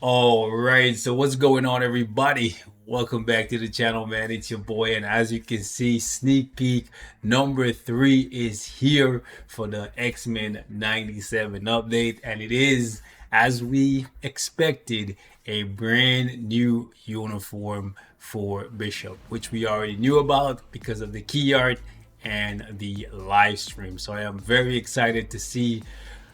All right, so what's going on, everybody? Welcome back to the channel, man. It's your boy, and as you can see, sneak peek number 3 is here for the X-Men 97 update, and it is, as we expected, a brand new uniform for Bishop, which we already knew about because of the key art and the live stream. So I am very excited to see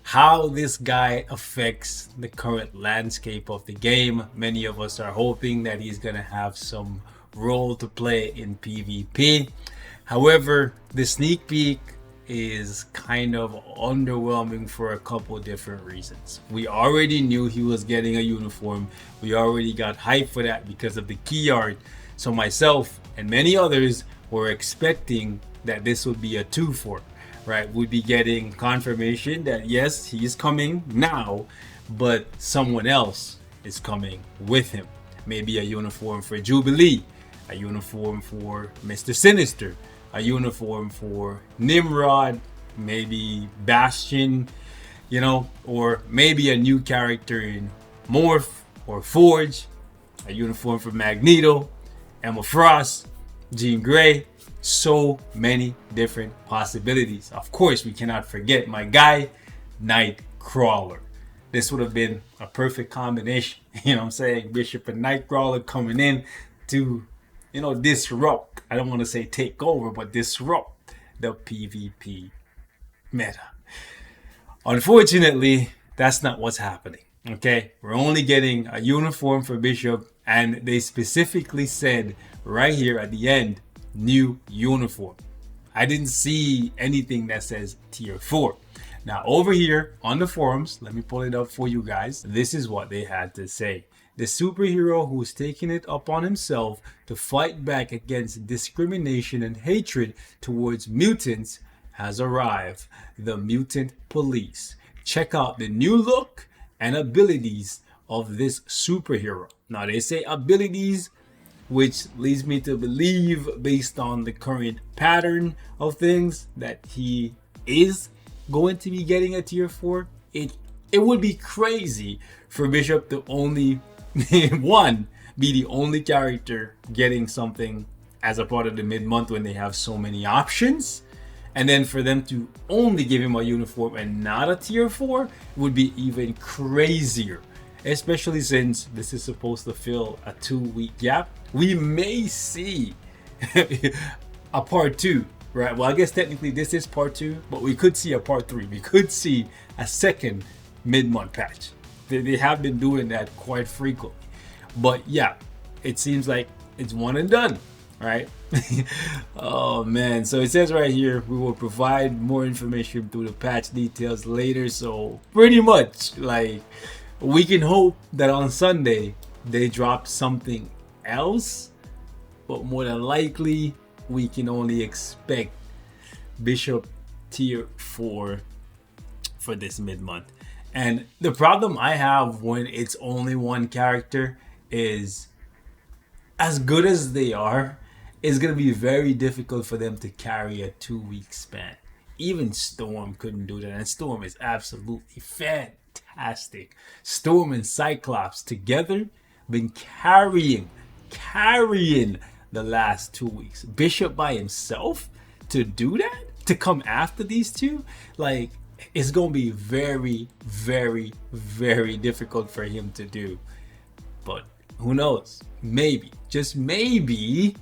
how this guy affects the current landscape of the game. Many of us are hoping that he's going to have some role to play in PvP. However, the sneak peek is kind of underwhelming for a couple different reasons. We already knew he was getting a uniform. We already got hype for that because of the key art. So myself and many others were expecting that this would be a 2-for, right? We'd be getting confirmation that yes, he is coming now, but someone else is coming with him. Maybe a uniform for Jubilee, a uniform for Mr. Sinister, a uniform for Nimrod, maybe Bastion, or maybe a new character in Morph or Forge, a uniform for Magneto, Emma Frost, Jean Grey. So many different possibilities. Of course, we cannot forget my guy, Nightcrawler. This would have been a perfect combination. You know what I'm saying? Bishop and Nightcrawler coming in to, disrupt. I don't want to say take over, but disrupt the PvP meta. Unfortunately, that's not what's happening. Okay, we're only getting a uniform for Bishop, and they specifically said right here at the end, new uniform. I didn't see anything that says tier 4. Now over here on the forums, let me pull it up for you guys. This is what they had to say. The superhero who's taken it upon himself to fight back against discrimination and hatred towards mutants has arrived. The Mutant Police. Check out the new look and abilities of this superhero. Now they say abilities, which leads me to believe, based on the current pattern of things, that he is going to be getting a tier 4. It would be crazy for Bishop to only be the only character getting something as a part of the mid-month when they have so many options, and then for them to only give him a uniform and not a tier 4 would be even crazier. Especially since this is supposed to fill a 2-week gap. We may see a part 2, right? Well, I guess technically this is part 2, but we could see a part 3. We could see a second mid-month patch. They have been doing that quite frequently. But yeah, it seems like it's one and done, right? Oh man, so it says right here, we will provide more information through the patch details later. So pretty much like, we can hope that on Sunday they drop something else, but more than likely we can only expect Bishop tier 4 for this mid-month. And the problem I have when it's only one character is, as good as they are, it's going to be very difficult for them to carry a 2-week span. Even Storm couldn't do that, and Storm is absolutely fantastic. Storm and Cyclops together been carrying the last 2 weeks. Bishop by himself to do that, to come after these two, like, it's gonna be very, very, very difficult for him to do. But who knows? Maybe, just maybe,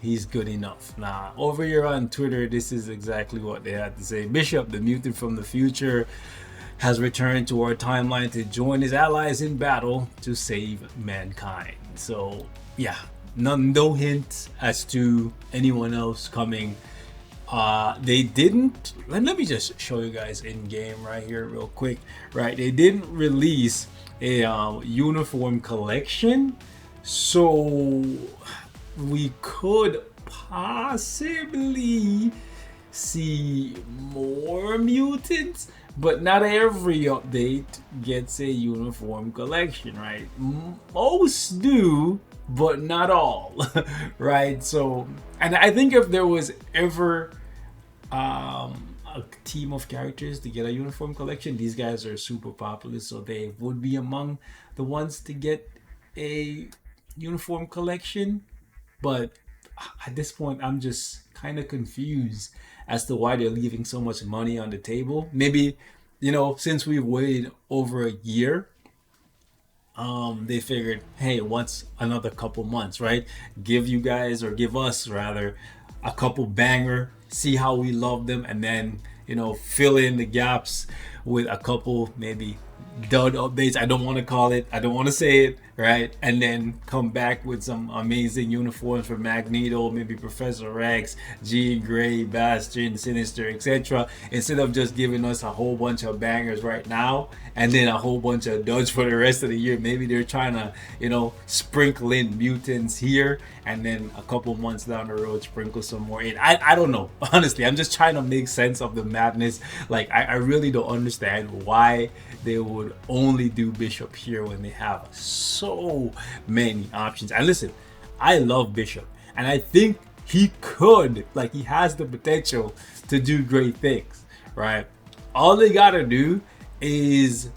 he's good enough. Nah, over here on Twitter, this is exactly what they had to say. Bishop, the mutant from the future, has returned to our timeline to join his allies in battle to save mankind. So yeah, no hint as to anyone else coming. They didn't, let me just show you guys in game right here real quick, right? They didn't release a uniform collection, so we could possibly see more mutants, but not every update gets a uniform collection, right? Most do, but not all. Right? So, and I think if there was ever a team of characters to get a uniform collection. These guys are super popular, so they would be among the ones to get a uniform collection. But at this point, I'm just kind of confused as to why they're leaving so much money on the table. Maybe, since we've waited over a year, they figured, hey, what's another couple months, right? Give you guys, or give us rather, a couple banger, see how we love them, and then, fill in the gaps with a couple maybe dud updates. I don't want to say it, right? And then come back with some amazing uniforms for Magneto, maybe Professor X, Jean Grey, Bastion, Sinister, etc. Instead of just giving us a whole bunch of bangers right now and then a whole bunch of duds for the rest of the year. Maybe they're trying to, sprinkle in mutants here, and then a couple months down the road sprinkle some more in. I don't know. Honestly, I'm just trying to make sense of the madness. Like, I really don't understand why they would only do Bishop here when they have so many options. And listen, I love Bishop, and I think he has the potential to do great things, right? All they gotta do is,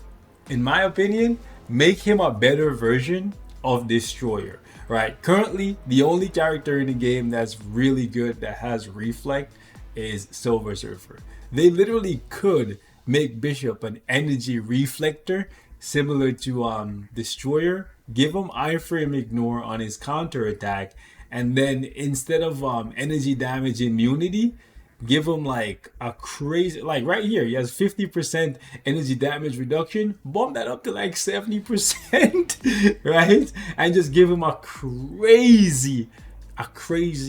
in my opinion, make him a better version of Destroyer, right? Currently, the only character in the game that's really good that has Reflect is Silver Surfer. They literally could make Bishop an energy reflector similar to Destroyer, give him iframe ignore on his counter attack, and then instead of energy damage immunity, give him like a crazy, like right here he has 50% energy damage reduction, bump that up to like 70%, right? And just give him a crazy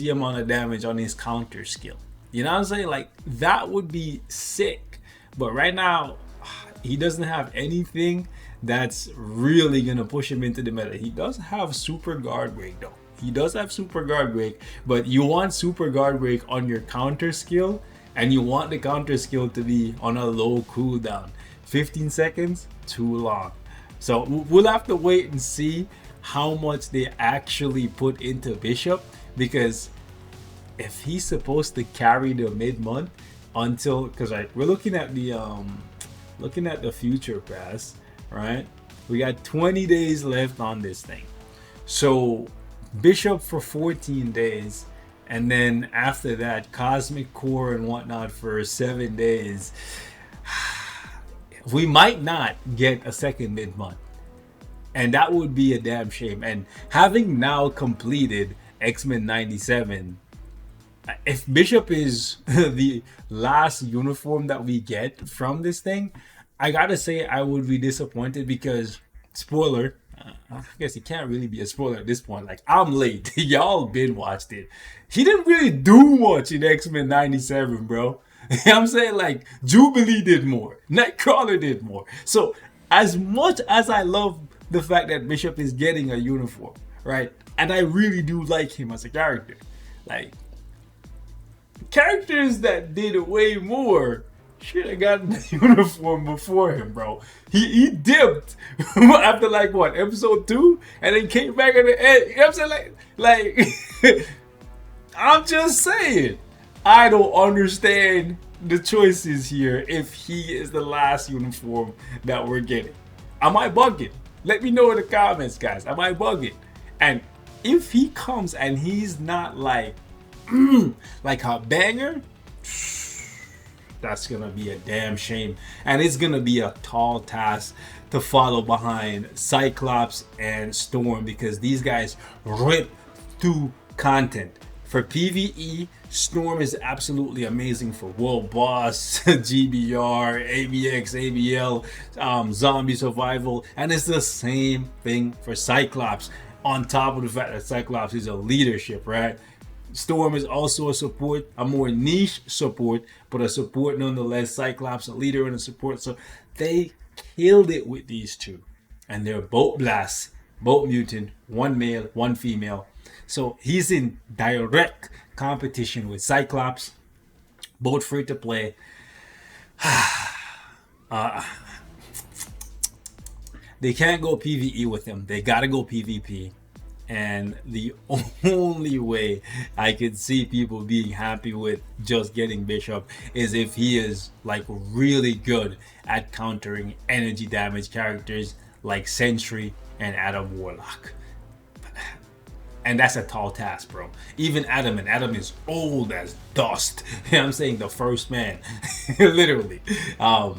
amount of damage on his counter skill. You know what I'm saying? Like, that would be sick. But right now, he doesn't have anything that's really gonna push him into the meta. He does have super guard break though. He does have super guard break, but you want super guard break on your counter skill, and you want the counter skill to be on a low cooldown. 15 seconds, too long. So we'll have to wait and see how much they actually put into Bishop, because if he's supposed to carry the mid-month until, because we're looking at the future pass, right? We got 20 days left on this thing. So Bishop for 14 days, and then after that Cosmic Core and whatnot for 7 days. We might not get a second mid-month, and that would be a damn shame. And having now completed X-Men 97, if Bishop is the last uniform that we get from this thing, I gotta say I would be disappointed, because, spoiler, I guess it can't really be a spoiler at this point. Like, I'm late. Y'all been watched it. He didn't really do much in X-Men 97, bro. You know what I'm saying? Like, Jubilee did more. Nightcrawler did more. So, as much as I love the fact that Bishop is getting a uniform, right? And I really do like him as a character. Like, characters that did way more should have gotten the uniform before him, bro. He dipped after like what, episode 2, and then came back at the end. You know what I'm saying? Like I'm just saying, I don't understand the choices here if he is the last uniform that we're getting. Am I bugging? Let me know in the comments, guys. Am I bugging? And if he comes and he's not like a banger, that's gonna be a damn shame, and it's gonna be a tall task to follow behind Cyclops and Storm, because these guys rip through content. For PvE, Storm is absolutely amazing for World Boss, GBR, ABX, ABL, Zombie Survival, and it's the same thing for Cyclops, on top of the fact that Cyclops is a leadership, right? Storm is also a support, a more niche support, but a support nonetheless. Cyclops, a leader and a support. So they killed it with these two. And they're both blasts, both mutant, one male, one female. So he's in direct competition with Cyclops, both free to play. They can't go PvE with him. They gotta go PvP. And the only way I could see people being happy with just getting Bishop is if he is like really good at countering energy damage characters like Sentry and Adam Warlock. And that's a tall task, bro. Even Adam, and Adam is old as dust. I'm saying the first man, literally. Man,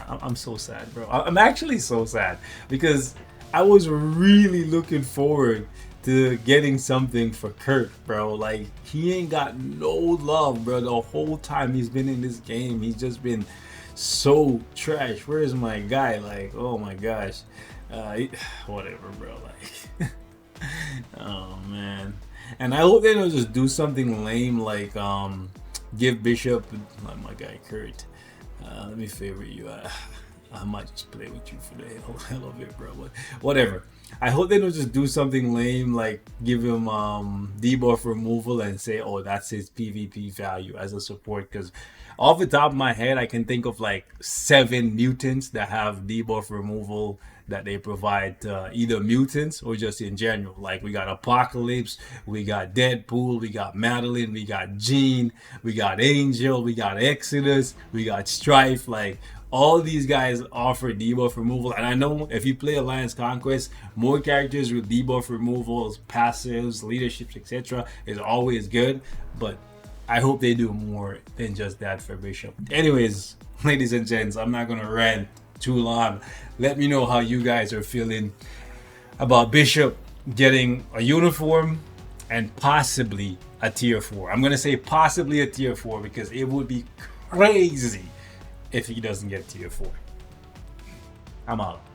I'm so sad, bro. I'm actually so sad because I was really looking forward to getting something for Kurt, bro. Like, he ain't got no love, bro. The whole time he's been in this game, he's just been so trash. Where is my guy? Like, oh my gosh. Whatever, bro. Like, oh man. And I hope they don't just do something lame like give Bishop, like my guy Kurt. Let me favorite you. I might just play with you for the hell of it, bro. But whatever. I hope they don't just do something lame like give him debuff removal and say, oh, that's his PvP value as a support. Because off the top of my head, I can think of like 7 mutants that have debuff removal that they provide to either mutants or just in general. Like, we got Apocalypse, we got Deadpool, we got Madeline, we got Jean, we got Angel, we got Exodus, we got Strife. Like, all these guys offer debuff removal, and I know if you play Alliance Conquest, more characters with debuff removals, passives, leaderships, etc. is always good, but I hope they do more than just that for Bishop. Anyways, ladies and gents, I'm not gonna rant too long. Let me know how you guys are feeling about Bishop getting a uniform and possibly a tier 4. I'm gonna say possibly a tier 4 because it would be crazy if he doesn't get tier 4. I'm out.